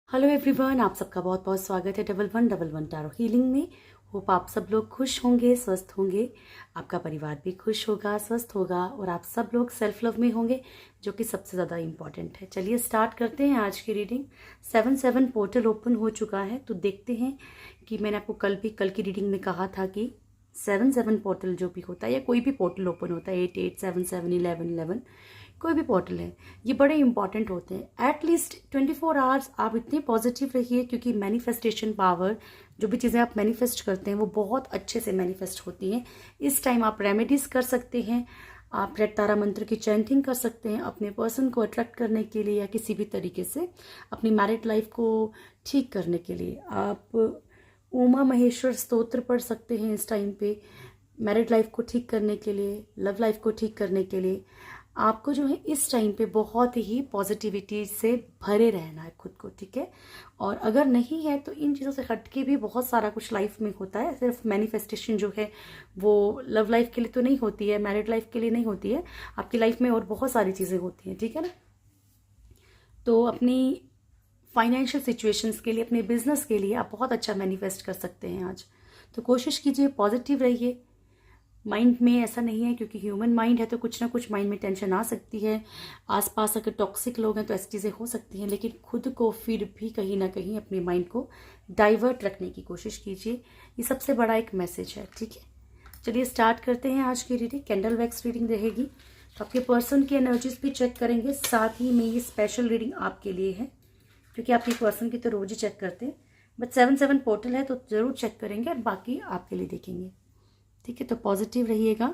Hello everyone, आप सबका बहुत बहुत स्वागत है 1111 टैरो हीलिंग में। होप आप सब लोग खुश होंगे, स्वस्थ होंगे, आपका परिवार भी खुश होगा, स्वस्थ होगा और आप सब लोग सेल्फ लव में होंगे, जो कि सबसे ज़्यादा इम्पॉर्टेंट है। चलिए स्टार्ट करते हैं आज की रीडिंग। 7-7 पोर्टल ओपन हो चुका है, तो देखते हैं कि मैंने आपको कल की रीडिंग में कहा था कि 7-7 पोर्टल जो भी होता है या कोई भी पोर्टल ओपन होता है, 8-8-7-7, 11-11, कोई भी पोर्टल है, ये बड़े इंपॉर्टेंट होते हैं। एटलीस्ट 24 आवर्स आप इतने पॉजिटिव रहिए, क्योंकि मैनिफेस्टेशन पावर, जो भी चीज़ें आप मैनिफेस्ट करते हैं वो बहुत अच्छे से मैनिफेस्ट होती हैं। इस टाइम आप रेमेडीज़ कर सकते हैं, आप रेड तारा मंत्र की चैंटिंग कर सकते हैं अपने पर्सन को अट्रैक्ट करने के लिए, या किसी भी तरीके से अपनी मैरिड लाइफ को ठीक करने के लिए आप उमा महेश्वर स्तोत्र पढ़ सकते हैं इस टाइम पे, मैरिड लाइफ को ठीक करने के लिए, लव लाइफ को ठीक करने के लिए। आपको जो है इस टाइम पे बहुत ही पॉजिटिविटी से भरे रहना है खुद को, ठीक है। और अगर नहीं है तो इन चीज़ों से हट के भी बहुत सारा कुछ लाइफ में होता है। सिर्फ मैनिफेस्टेशन जो है वो लव लाइफ के लिए तो नहीं होती है, मैरिड लाइफ के लिए नहीं होती है, आपकी लाइफ में और बहुत सारी चीज़ें होती हैं, ठीक है ना। तो अपनी फाइनेंशियल सिचुएशंस के लिए, अपने बिजनेस के लिए आप बहुत अच्छा मैनिफेस्ट कर सकते हैं आज। तो कोशिश कीजिए, पॉजिटिव रहिए। माइंड में ऐसा नहीं है, क्योंकि ह्यूमन माइंड है तो कुछ ना कुछ माइंड में टेंशन आ सकती है। आसपास अगर टॉक्सिक लोग हैं तो ऐसी चीज़ें हो सकती हैं, लेकिन खुद को फिर भी कहीं ना कहीं अपने माइंड को डाइवर्ट रखने की कोशिश कीजिए। ये सबसे बड़ा एक मैसेज है, ठीक है। चलिए स्टार्ट करते हैं आज की रीडिंग। कैंडल वैक्स रीडिंग रहेगी, तो आपके पर्सन की एनर्जीज भी चेक करेंगे, साथ ही में ये स्पेशल रीडिंग आपके लिए है, क्योंकि आपके पर्सन की तो रोज ही चेक करते हैं, बट 7-7 पोर्टल है तो ज़रूर चेक करेंगे और बाकी आपके लिए देखेंगे, ठीक है। तो पॉजिटिव रहिएगा।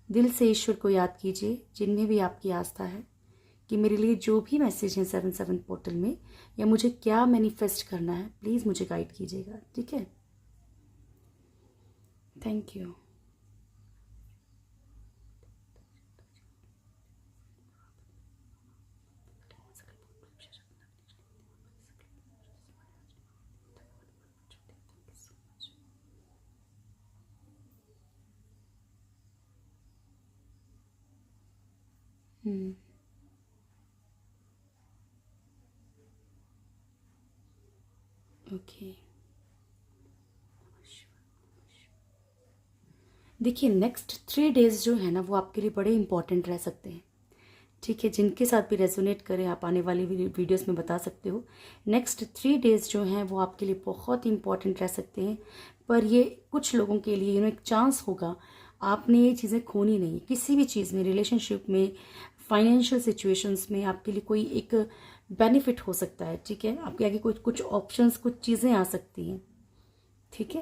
दिल से ईश्वर को याद कीजिए, जिनमें भी आपकी आस्था है, कि मेरे लिए जो भी मैसेज है 7-7 पोर्टल में, या मुझे क्या मैनिफेस्ट करना है, प्लीज़ मुझे गाइड कीजिएगा, ठीक है। Thank you. ओके, देखिए नेक्स्ट 3 डेज जो है ना वो आपके लिए बड़े इंपॉर्टेंट रह सकते हैं, ठीक है। जिनके साथ भी रेजोनेट करें, आप आने वाली वीडियोस में बता सकते हो। नेक्स्ट 3 डेज जो हैं वो आपके लिए बहुत इंपॉर्टेंट रह सकते हैं, पर ये कुछ लोगों के लिए एक चांस होगा। आपने ये चीज़ें खोनी नहीं, किसी भी चीज़ में, रिलेशनशिप में, फाइनेंशियल सिचुएशंस में आपके लिए कोई एक बेनिफिट हो सकता है, ठीक है। आपके आगे कुछ कुछ ऑप्शंस, कुछ चीज़ें आ सकती हैं, ठीक है।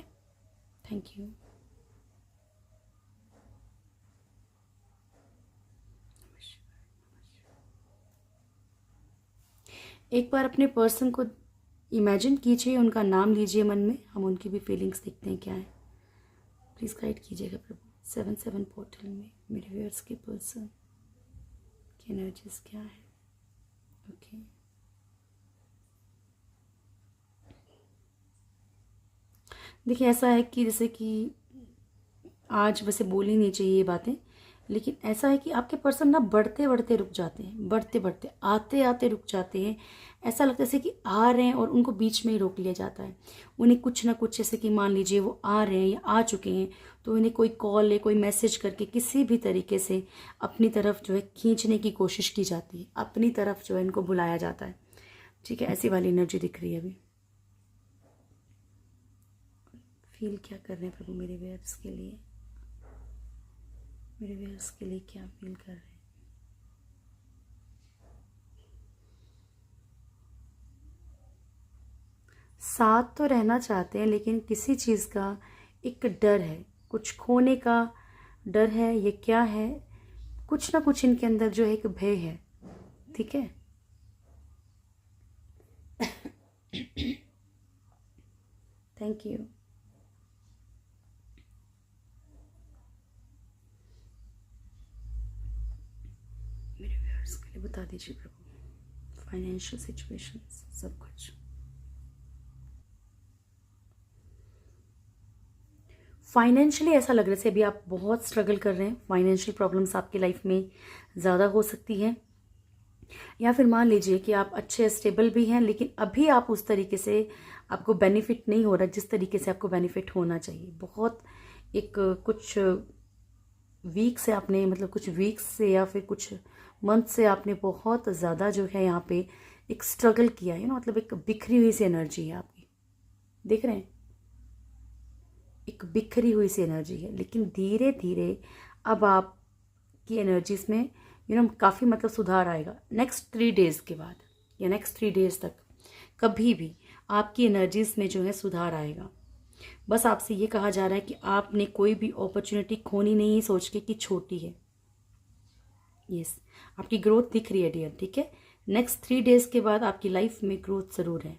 Thank you. एक बार अपने पर्सन को इमेजिन कीजिए, उनका नाम लीजिए मन में, हम उनकी भी फीलिंग्स देखते हैं क्या है। प्लीज़ गाइड कीजिएगा प्रभु। 7-7 पोर्टल में मेरे व्यूअर्स के पर्सन की एनर्जीज क्या है। ओके, देखिए ऐसा है कि जैसे कि आज वैसे बोलनी नहीं चाहिए ये बातें, लेकिन ऐसा है कि आपके पर्सन ना बढ़ते बढ़ते रुक जाते हैं, बढ़ते बढ़ते आते आते रुक जाते हैं। ऐसा लगता है जैसे कि आ रहे हैं और उनको बीच में ही रोक लिया जाता है। उन्हें कुछ ना कुछ, जैसे कि मान लीजिए वो आ रहे हैं या आ चुके हैं, तो उन्हें कोई कॉल या कोई मैसेज करके किसी भी तरीके से अपनी तरफ जो है खींचने की कोशिश की जाती है, अपनी तरफ जो है इनको बुलाया जाता है, ठीक है। ऐसी वाली एनर्जी दिख रही है अभी। फील क्या कर रहे हैं प्रभु मेरे व्यूअर्स के लिए, मेरे व्यूअर्स के लिए क्या फील कर रहे हैं। साथ तो रहना चाहते हैं, लेकिन किसी चीज़ का एक डर है, कुछ खोने का डर है, ये क्या है, कुछ ना कुछ इनके अंदर जो है एक भय है, ठीक है। Thank you. मेरे व्यूअर्स के लिए बता दीजिए प्रभु, फाइनेंशियल सिचुएशंस, सब कुछ। फाइनेंशियली ऐसा लग रहा है जैसे अभी आप बहुत स्ट्रगल कर रहे हैं, फाइनेंशियल प्रॉब्लम्स आपकी लाइफ में ज़्यादा हो सकती हैं, या फिर मान लीजिए कि आप अच्छे स्टेबल भी हैं, लेकिन अभी आप उस तरीके से आपको बेनिफिट नहीं हो रहा जिस तरीके से आपको बेनिफिट होना चाहिए। बहुत एक कुछ वीक से आपने, मतलब कुछ वीक्स से या फिर कुछ मंथ से आपने बहुत ज़्यादा जो है यहाँ पे एक स्ट्रगल किया है ना, मतलब एक बिखरी हुई सी एनर्जी है आपकी, देख रहे हैं, एक बिखरी हुई सी एनर्जी है। लेकिन धीरे धीरे अब आपकी एनर्जीज में काफ़ी मतलब सुधार आएगा। नेक्स्ट 3 डेज के बाद या नेक्स्ट 3 डेज तक कभी भी आपकी एनर्जीज में जो है सुधार आएगा। बस आपसे ये कहा जा रहा है कि आपने कोई भी अपॉर्चुनिटी खोनी नहीं है सोच के कि छोटी है। यस, आपकी ग्रोथ दिख रही है डियर, ठीक है। नेक्स्ट 3 डेज के बाद आपकी लाइफ में ग्रोथ ज़रूर है।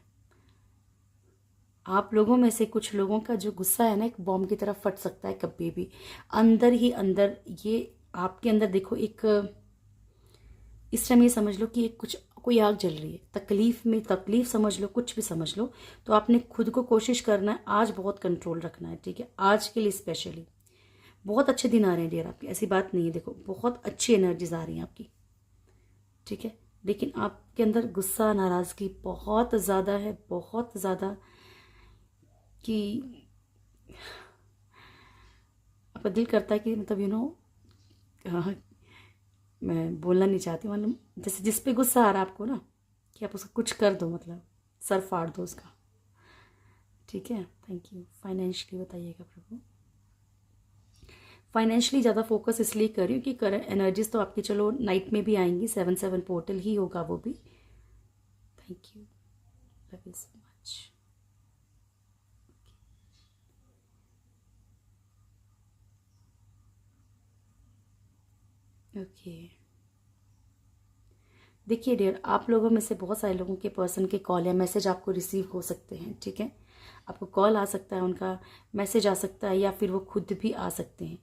आप लोगों में से कुछ लोगों का जो गुस्सा है ना, एक बॉम्ब की तरह फट सकता है कभी भी, अंदर ही अंदर। ये आपके अंदर देखो, एक इस टाइम ये समझ लो कि एक कुछ कोई आग जल रही है, तकलीफ में, तकलीफ समझ लो, कुछ भी समझ लो। तो आपने खुद को कोशिश करना है आज बहुत कंट्रोल रखना है, ठीक है। आज के लिए स्पेशली बहुत अच्छे दिन आ रहे हैं डियर आपके, ऐसी बात नहीं है। देखो बहुत अच्छी एनर्जीज आ रही हैं आपकी, ठीक है। लेकिन आपके अंदर गुस्सा, नाराज़गी बहुत ज़्यादा है, बहुत ज़्यादा, कि आपका दिल करता है कि मतलब मैं बोलना नहीं चाहती, मतलब जैसे जिस पे गुस्सा आ रहा है आपको ना, कि आप उसको कुछ कर दो, मतलब सर फाड़ दो उसका, ठीक है। Thank you. फाइनेंशियली बताइएगा प्रभु। फाइनेंशियली ज़्यादा फोकस इसलिए कर रही हूँ कि करंट एनर्जीज तो आपकी चलो नाइट में भी आएंगी, 7/7 पोर्टल ही होगा वो भी। Thank you, love you so much. Okay, देखिए डियर, आप लोगों में से बहुत सारे लोगों के पर्सन के कॉल या मैसेज आपको रिसीव हो सकते हैं, ठीक है। आपको कॉल आ सकता है, उनका मैसेज आ सकता है, या फिर वो खुद भी आ सकते हैं।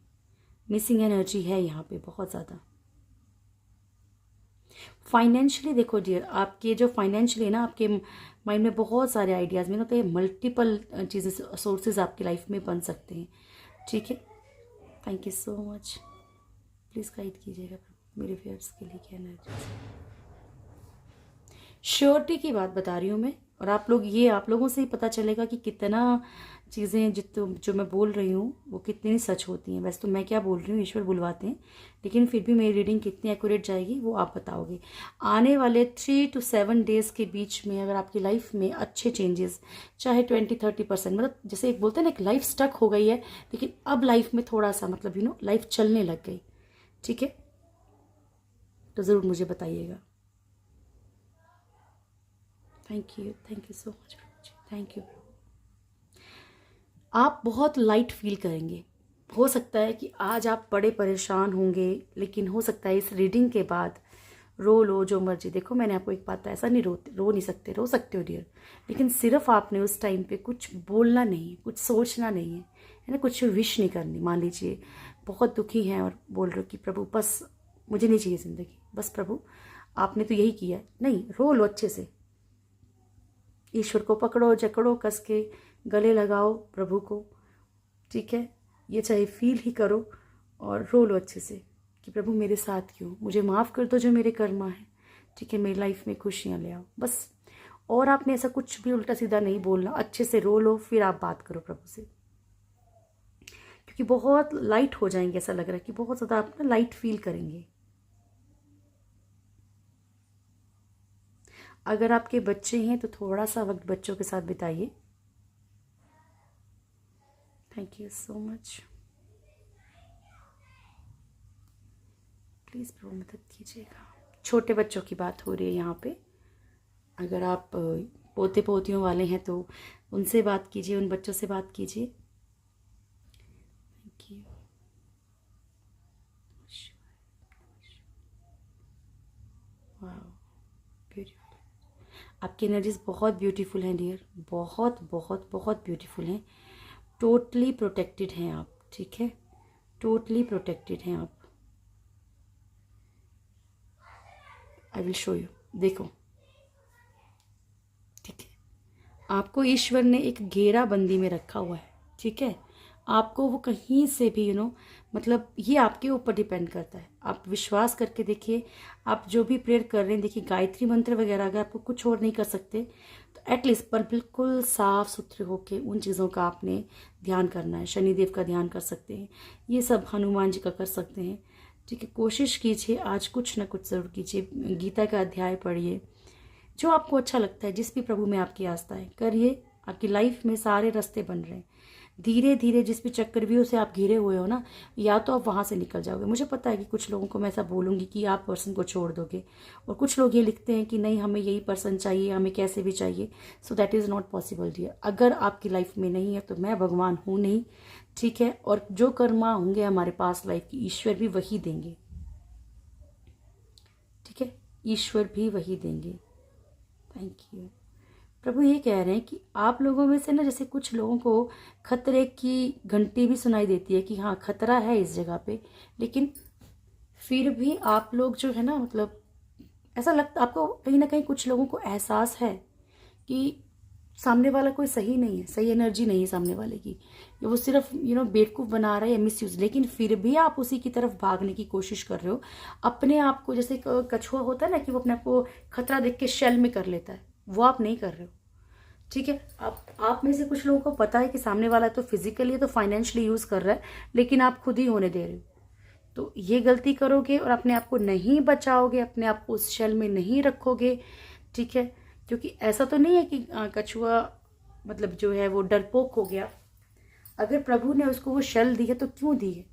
मिसिंग एनर्जी है यहाँ पे बहुत ज़्यादा। फाइनेंशियली देखो डियर, आपके जो फाइनेंशियली ना, आपके माइंड में बहुत सारे आइडियाज़ में होते हैं, मल्टीपल चीज़ें, सोर्सेज आपकी लाइफ में बन सकते हैं, ठीक है। Thank you so much. Please guide कीजिएगा मेरे व्यूअर्स के लिए क्या एनर्जी। श्योरिटी की बात बता रही हूँ मैं, और आप लोग, ये आप लोगों से ही पता चलेगा कि कितना चीज़ें जो मैं बोल रही हूँ वो कितनी सच होती हैं। वैसे तो मैं क्या बोल रही हूँ, ईश्वर बुलवाते हैं, लेकिन फिर भी मेरी रीडिंग कितनी एक्यूरेट जाएगी वो आप बताओगे। आने वाले 3 to 7 डेज़ के बीच में अगर आपकी लाइफ में अच्छे चेंजेस, चाहे 20-30%, मतलब जैसे एक बोलते हैं ना, एक लाइफ स्टक हो गई है, लेकिन अब लाइफ में थोड़ा सा मतलब लाइफ चलने लग गई, ठीक है, तो ज़रूर मुझे बताइएगा। थैंक यू सो मच प्रभु जी, थैंक यू। आप बहुत लाइट फील करेंगे। हो सकता है कि आज आप बड़े परेशान होंगे, लेकिन हो सकता है इस रीडिंग के बाद रो लो जो मर्जी। देखो मैंने आपको एक बात, ऐसा नहीं रो नहीं सकते, रो सकते हो डियर, लेकिन सिर्फ आपने उस टाइम पे कुछ बोलना नहीं है, कुछ सोचना नहीं है ना, कुछ विश नहीं करनी। मान लीजिए बहुत दुखी हैं और बोल रहे हो कि प्रभु बस मुझे नहीं चाहिए ज़िंदगी, बस प्रभु आपने तो यही किया है। नहीं, रो लो अच्छे से, ईश्वर को पकड़ो, जकड़ो, कस के गले लगाओ प्रभु को, ठीक है। ये चाहे फील ही करो और रो लो अच्छे से कि प्रभु मेरे साथ क्यों, मुझे माफ़ कर दो जो मेरे कर्मा है, ठीक है, मेरी लाइफ में खुशियाँ ले आओ, बस। और आपने ऐसा कुछ भी उल्टा सीधा नहीं बोलना, अच्छे से रो लो, फिर आप बात करो प्रभु से, क्योंकि बहुत लाइट हो जाएंगे। ऐसा लग रहा है कि बहुत ज़्यादा आप ना लाइट फील करेंगे। अगर आपके बच्चे हैं तो थोड़ा सा वक्त बच्चों के साथ बिताइए। Thank you so much. Please Prabhu मदद कीजिएगा। छोटे बच्चों की बात हो रही है यहाँ पे। अगर आप पोते पोतियों वाले हैं तो उनसे बात कीजिए, उन बच्चों से बात कीजिए। Thank you. वाह, ब्यूटीफुल। आपकी एनर्जीज बहुत ब्यूटीफुल हैं डियर, बहुत बहुत बहुत ब्यूटीफुल हैं। टोटली प्रोटेक्टेड हैं आप, ठीक है, टोटली प्रोटेक्टेड हैं आप। आई विल शो यू, देखो, ठीक है। आपको ईश्वर ने एक घेरा बंदी में रखा हुआ है, ठीक है। आपको वो कहीं से भी मतलब ये आपके ऊपर डिपेंड करता है। आप विश्वास करके देखिए, आप जो भी प्रेयर कर रहे हैं, देखिए गायत्री मंत्र वगैरह अगर आपको कुछ और नहीं कर सकते तो एटलीस्ट पर बिल्कुल साफ सुथरे होके उन चीज़ों का आपने ध्यान करना है। शनिदेव का ध्यान कर सकते हैं, ये सब हनुमान जी का कर सकते हैं। ठीक है, कोशिश कीजिए आज कुछ ना कुछ ज़रूर कीजिए। गीता का अध्याय पढ़िए, जो आपको अच्छा लगता है, जिस भी प्रभु में आपकी आस्था है करिए। आपकी लाइफ में सारे रास्ते बन रहे हैं। धीरे धीरे जिस भी चक्रव्यूह से आप घिरे हुए हो ना, या तो आप वहाँ से निकल जाओगे। मुझे पता है कि कुछ लोगों को मैं ऐसा बोलूँगी कि आप पर्सन को छोड़ दोगे, और कुछ लोग ये लिखते हैं कि नहीं हमें यही पर्सन चाहिए, हमें कैसे भी चाहिए। So that is not possible dear. अगर आपकी लाइफ में नहीं है तो मैं भगवान हूँ नहीं, ठीक है। और जो कर्मा होंगे हमारे पास लाइफ की, ईश्वर भी वही देंगे, ठीक है, ईश्वर भी वही देंगे। Thank you. प्रभु ये कह रहे हैं कि आप लोगों में से ना, जैसे कुछ लोगों को खतरे की घंटी भी सुनाई देती है कि हाँ खतरा है इस जगह पे, लेकिन फिर भी आप लोग जो है ना, मतलब ऐसा लगता आपको कहीं ना कहीं कुछ लोगों को एहसास है कि सामने वाला कोई सही नहीं है, सही एनर्जी नहीं है सामने वाले की, वो सिर्फ बेवकूफ़ बना रहा है या मिसयूज, लेकिन फिर भी आप उसी की तरफ भागने की कोशिश कर रहे हो। अपने आप को, जैसे कछुआ होता है ना कि वो अपने आप को खतरा देख के शेल में कर लेता है, वो आप नहीं कर रहे हो, ठीक है। आप में से कुछ लोगों को पता है कि सामने वाला तो फिजिकली तो फाइनेंशियली यूज कर रहा है, लेकिन आप खुद ही होने दे रहे हो। तो ये गलती करोगे और अपने आप को नहीं बचाओगे, अपने आप को उस शेल में नहीं रखोगे, ठीक है। क्योंकि ऐसा तो नहीं है कि कछुआ मतलब जो है वो डरपोक हो गया। अगर प्रभु ने उसको वो शेल दी है तो क्यों दी है?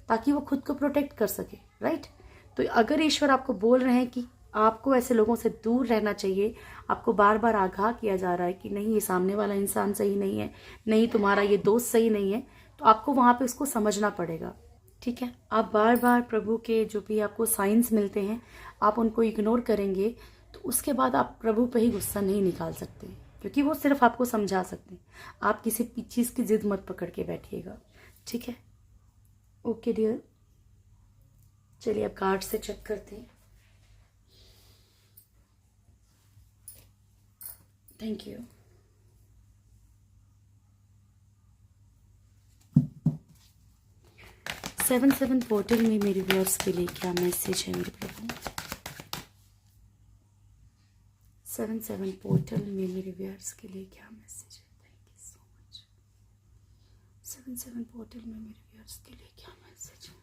ताकि वो खुद को प्रोटेक्ट कर सके, राइट। तो अगर ईश्वर आपको बोल रहे हैं कि आपको ऐसे लोगों से दूर रहना चाहिए, आपको बार बार आगाह किया जा रहा है कि नहीं ये सामने वाला इंसान सही नहीं है, नहीं तुम्हारा ये दोस्त सही नहीं है, तो आपको वहाँ पे उसको समझना पड़ेगा, ठीक है। आप बार बार प्रभु के जो भी आपको साइंस मिलते हैं आप उनको इग्नोर करेंगे तो उसके बाद आप प्रभु पे ही गुस्सा नहीं निकाल सकते, क्योंकि वो सिर्फ आपको समझा सकते हैं। आप किसी चीज़ की जिद मत पकड़ के बैठिएगा, ठीक है। ओके डियर, चलिए अब कार्ड से चेक करते हैं। Thank you. सेवन पोर्टल में मेरे व्यूअर्स के लिए क्या मैसेज है मेरे प्रभु? 7 पोर्टल में मेरे व्यूअर्स के लिए क्या मैसेज है? Thank you so much. 7 portal में मेरे व्यूअर्स के लिए क्या मैसेज है?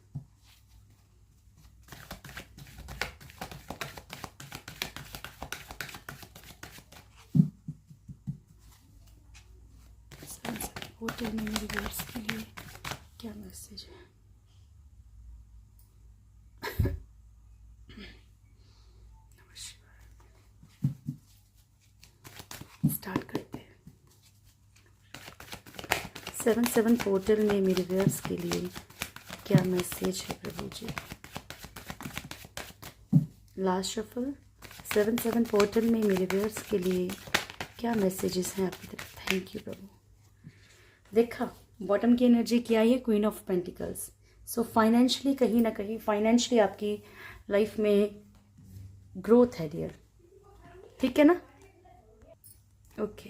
पोर्टल में मेरे व्यूअर्स के लिए क्या मैसेज है? स्टार्ट करते हैं। 7 पोर्टल में मेरे व्यूअर्स के लिए क्या मैसेज है Prabhu ji? Last shuffle. 7 portal में मेरे व्यूअर्स के लिए क्या मैसेजेस हैं आपकी तरफ? थैंक यू प्रभु। देखा, बॉटम की एनर्जी क्या है? Queen of pentacles. So financially कहीं ना कहीं फाइनेंशियली आपकी लाइफ में ग्रोथ है डियर, ठीक है ना? ओके,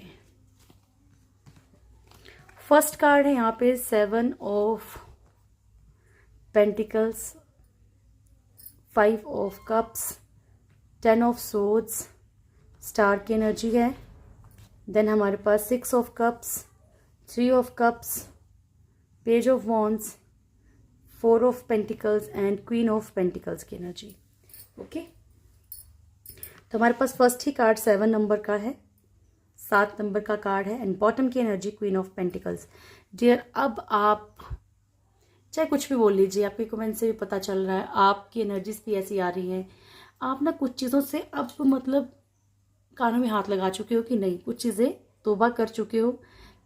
फर्स्ट कार्ड है यहाँ पे 7 of pentacles, 5 of cups, 10 of swords, star की एनर्जी है। देन हमारे पास 6 of cups, 3 of cups, page of wands, 4 of pentacles and queen of pentacles की एनर्जी। ओके, तो हमारे पास फर्स्ट ही कार्ड 7 नंबर का है, 7 नंबर का कार्ड है एंड बॉटम की energy queen of pentacles. Dear, अब आप चाहे कुछ भी बोल लीजिए, आपके कमेंट से भी पता चल रहा है आपकी एनर्जीज भी ऐसी आ रही हैं। आप ना कुछ चीज़ों से अब मतलब कानों में हाथ लगा चुके हो कि नहीं, कुछ चीज़ें तौबा कर चुके हो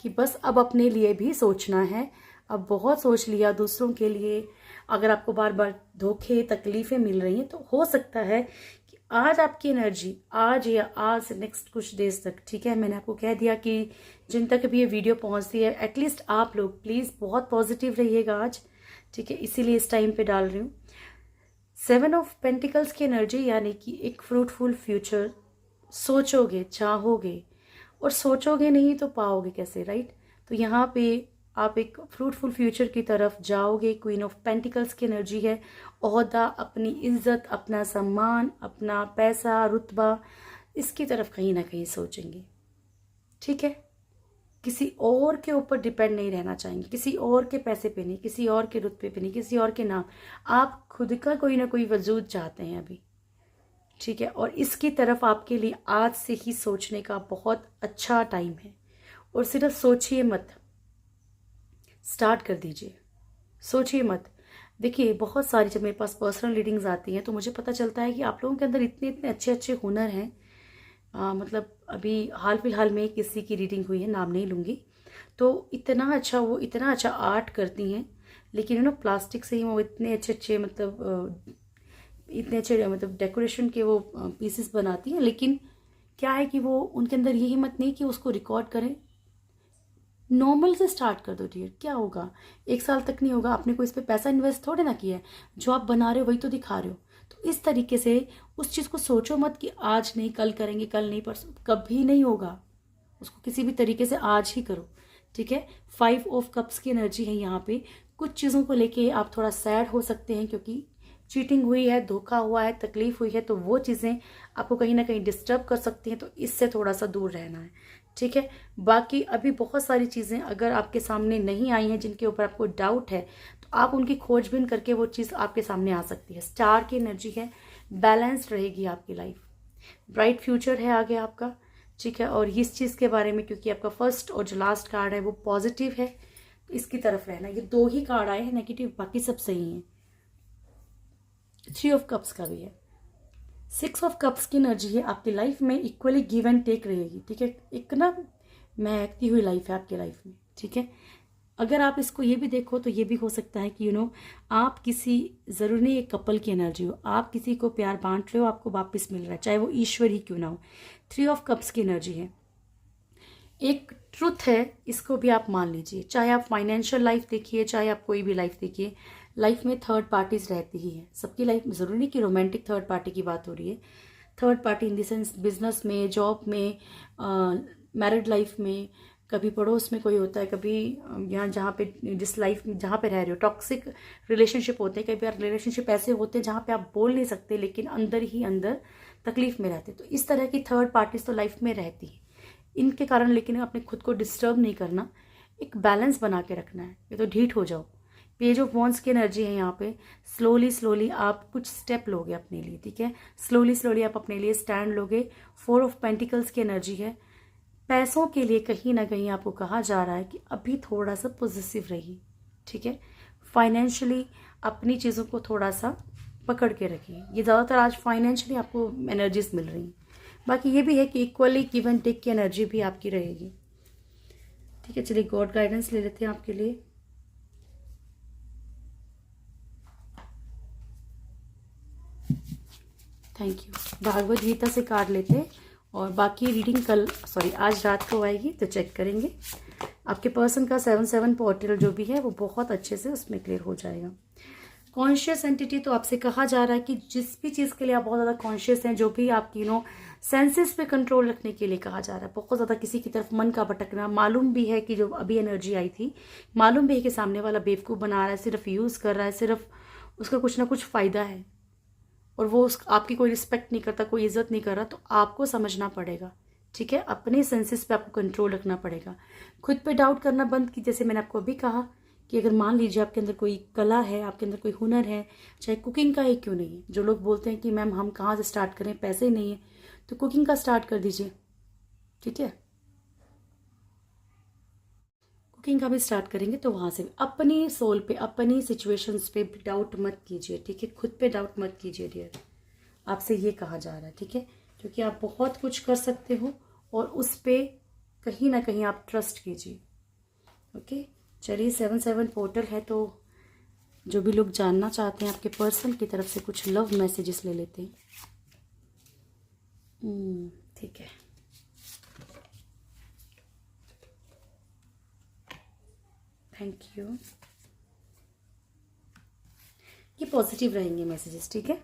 कि बस अब अपने लिए भी सोचना है। अब बहुत सोच लिया दूसरों के लिए। अगर आपको बार बार धोखे तकलीफ़ें मिल रही हैं तो हो सकता है कि आज आपकी एनर्जी, आज या आज से नेक्स्ट कुछ डेज तक, ठीक है, मैंने आपको कह दिया कि जिन तक भी ये वीडियो पहुंचती है एटलीस्ट आप लोग प्लीज़ बहुत पॉजिटिव रहिएगा आज, ठीक है, इसीलिए इस टाइम पे डाल रही हूँ। 7 ऑफ पेंटिकल्स की एनर्जी यानी कि एक फ्रूटफुल फ्यूचर सोचोगे, चाहोगे, और सोचोगे नहीं तो पाओगे कैसे, राइट? तो यहाँ पे आप एक फ्रूटफुल फ्यूचर की तरफ जाओगे। क्वीन ऑफ पेंटिकल्स की एनर्जी है। ओहदा, अपनी इज्जत, अपना सम्मान, अपना पैसा, रुतबा, इसकी तरफ कहीं ना कहीं सोचेंगे। ठीक है, किसी और के ऊपर डिपेंड नहीं रहना चाहेंगे, किसी और के पैसे पे नहीं, किसी और के रुतबे पे नहीं, किसी और के नाम। आप खुद का कोई ना कोई वजूद चाहते हैं अभी। ठीक है, और इसकी तरफ आपके लिए आज से ही सोचने का बहुत अच्छा टाइम है। और सिर्फ सोचिए मत, स्टार्ट कर दीजिए। सोचिए मत। देखिए, बहुत सारी जब मेरे पास पर्सनल रीडिंग्स आती हैं तो मुझे पता चलता है कि आप लोगों के अंदर इतने इतने अच्छे अच्छे हुनर हैं। मतलब अभी हाल फिलहाल में किसी की रीडिंग हुई है, नाम नहीं लूँगी, तो इतना अच्छा, वो इतना अच्छा आर्ट करती हैं, लेकिन प्लास्टिक से ही वो इतने अच्छे अच्छे इतने अच्छे डेकोरेशन के वो पीसेस बनाती हैं। लेकिन क्या है कि वो उनके अंदर ये हिम्मत नहीं कि उसको रिकॉर्ड करें। नॉर्मल से स्टार्ट कर दो डियर, क्या होगा, 1 साल तक नहीं होगा। आपने कोई इस पर पैसा इन्वेस्ट थोड़े ना किया है, जो आप बना रहे हो वही तो दिखा रहे हो। तो इस तरीके से उस चीज़ को सोचो मत कि आज नहीं, कल करेंगे, कल नहीं, परसों, कभी नहीं होगा। उसको किसी भी तरीके से आज ही करो। ठीक है, 5 ऑफ कप्स की एनर्जी है यहाँ पे। कुछ चीज़ों को लेके आप थोड़ा सैड हो सकते हैं, क्योंकि चीटिंग हुई है, धोखा हुआ है, तकलीफ हुई है, तो वो चीज़ें आपको कहीं ना कहीं डिस्टर्ब कर सकती हैं। तो इससे थोड़ा सा दूर रहना है। ठीक है, बाकी अभी बहुत सारी चीज़ें अगर आपके सामने नहीं आई हैं जिनके ऊपर आपको डाउट है, तो आप उनकी खोजबीन करके वो चीज़ आपके सामने आ सकती है। स्टार की एनर्जी है, बैलेंस्ड रहेगी आपकी लाइफ, ब्राइट फ्यूचर है आगे आपका। ठीक है, और इस चीज़ के बारे में, क्योंकि आपका फर्स्ट और जो लास्ट कार्ड है वो पॉजिटिव है, तो इसकी तरफ रहना। ये 2 ही कार्ड आए हैं नेगेटिव, बाकी सब सही हैं। 3 ऑफ कप्स का भी है। 6 ऑफ कप्स की एनर्जी है, आपकी लाइफ में इक्वली गिव एंड टेक रहेगी। ठीक है, एक ना महकती हुई लाइफ है आपकी लाइफ में। ठीक है, अगर आप इसको ये भी देखो तो ये भी हो सकता है कि आप किसी, ज़रूरी नहीं एक कपल की एनर्जी हो, आप किसी को प्यार बांट रहे हो, आपको वापस मिल रहा है, चाहे वो ईश्वर ही क्यों ना हो। 3 ऑफ कप्स की एनर्जी है, एक ट्रुथ है, इसको भी आप मान लीजिए। चाहे आप फाइनेंशियल लाइफ देखिए, चाहे आप कोई भी लाइफ देखिए, लाइफ में थर्ड पार्टीज रहती ही है सबकी लाइफ में। ज़रूरी नहीं कि रोमांटिक थर्ड पार्टी की बात हो रही है। Third party in the sense business में, जॉब में, मैरिड लाइफ में, कभी पड़ोस में कोई होता है, कभी यहाँ जहाँ पे जिस लाइफ में जहाँ पे रह रहे हो, टॉक्सिक रिलेशनशिप होते हैं। कई बार रिलेशनशिप ऐसे होते हैं जहाँ पे आप बोल नहीं सकते, लेकिन अंदर ही अंदर तकलीफ में रहते। तो इस तरह की थर्ड पार्टीज तो लाइफ में रहती है। इनके कारण लेकिन अपने खुद को डिस्टर्ब नहीं करना, एक बैलेंस बना के रखना है। ये तो ढीठ हो जाओ। पेज ऑफ वॉन्ड्स की एनर्जी है यहाँ पे। स्लोली स्लोली आप कुछ स्टेप लोगे अपने लिए। ठीक है, स्लोली स्लोली आप अपने लिए स्टैंड लोगे। 4 ऑफ पेंटिकल्स की एनर्जी है। पैसों के लिए कहीं ना कहीं आपको कहा जा रहा है कि अभी थोड़ा सा पॉजिटिव रहिए। ठीक है, फाइनेंशियली अपनी चीज़ों को थोड़ा सा पकड़ के रखिए। ये ज़्यादातर आज फाइनेंशियली आपको एनर्जीज मिल रही हैं। बाकी ये भी है कि इक्वली गिव एंड टेक की एनर्जी भी आपकी रहेगी। ठीक है, चलिए गॉड गाइडेंस ले लेते हैं आपके लिए। Thank you. भागवत गीता से कार्ड लेते हैं, और बाकी रीडिंग आज रात को आएगी तो चेक करेंगे। आपके पर्सन का 7/7 पोर्टल जो भी है वो बहुत अच्छे से उसमें क्लियर हो जाएगा। कॉन्शियस एंटिटी, तो आपसे कहा जा रहा है कि जिस भी चीज़ के लिए आप बहुत ज़्यादा कॉन्शियस हैं, जो भी आपकी सेंसेस पे कंट्रोल रखने के लिए कहा जा रहा है, बहुत ज़्यादा किसी की तरफ मन का भटकना। मालूम भी है कि जो अभी एनर्जी आई थी, मालूम भी है कि सामने वाला बेवकूफ़ बना रहा है, सिर्फ यूज़ कर रहा है, सिर्फ उसका कुछ ना कुछ फ़ायदा है, और वो आपकी कोई रिस्पेक्ट नहीं करता, कोई इज्जत नहीं कर रहा। तो आपको समझना पड़ेगा। ठीक है, अपने सेंसेस पे आपको कंट्रोल रखना पड़ेगा। खुद पे डाउट करना बंद की। जैसे मैंने आपको अभी कहा कि अगर मान लीजिए आपके अंदर कोई कला है, आपके अंदर कोई हुनर है, चाहे कुकिंग का ही क्यों नहीं है। जो लोग बोलते हैं कि मैम हम कहाँ से स्टार्ट करें, पैसे नहीं है, तो कुकिंग का स्टार्ट कर दीजिए। ठीक है, कुकिंग का भी स्टार्ट करेंगे तो वहाँ से अपनी सोल पे, अपनी सिचुएशंस पे डाउट मत कीजिए। ठीक है, खुद पे डाउट मत कीजिए डियर, आपसे ये कहा जा रहा है। ठीक है, क्योंकि आप बहुत कुछ कर सकते हो, और उस पे कहीं ना कहीं आप ट्रस्ट कीजिए। ओके, चलिए 7/7 पोर्टल है, तो जो भी लोग जानना चाहते हैं आपके पर्सन की तरफ से कुछ लव मैसेजेस ले लेते हैं। ठीक है, थैंक यू। ये पॉजिटिव रहेंगे मैसेजेस। ठीक है,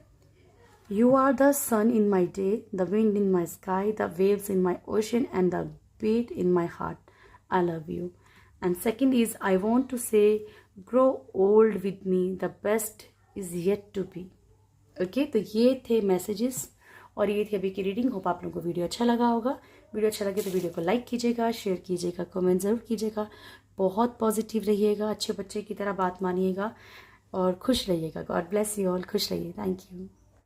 you are the sun in my day, the wind in my sky, the waves in my ocean, and the beat in my heart. I love you and second is I want to say grow old with me, the best is yet to be. Okay, तो ये थे messages और ये थी अभी की reading. Hope आप लोगों को वीडियो अच्छा लगा होगा। वीडियो अच्छा लगे तो वीडियो को लाइक कीजिएगा, शेयर कीजिएगा, कमेंट ज़रूर कीजिएगा। बहुत पॉजिटिव रहिएगा, अच्छे बच्चे की तरह बात मानिएगा और खुश रहिएगा। गॉड ब्लेस यू ऑल, खुश रहिए। Thank you.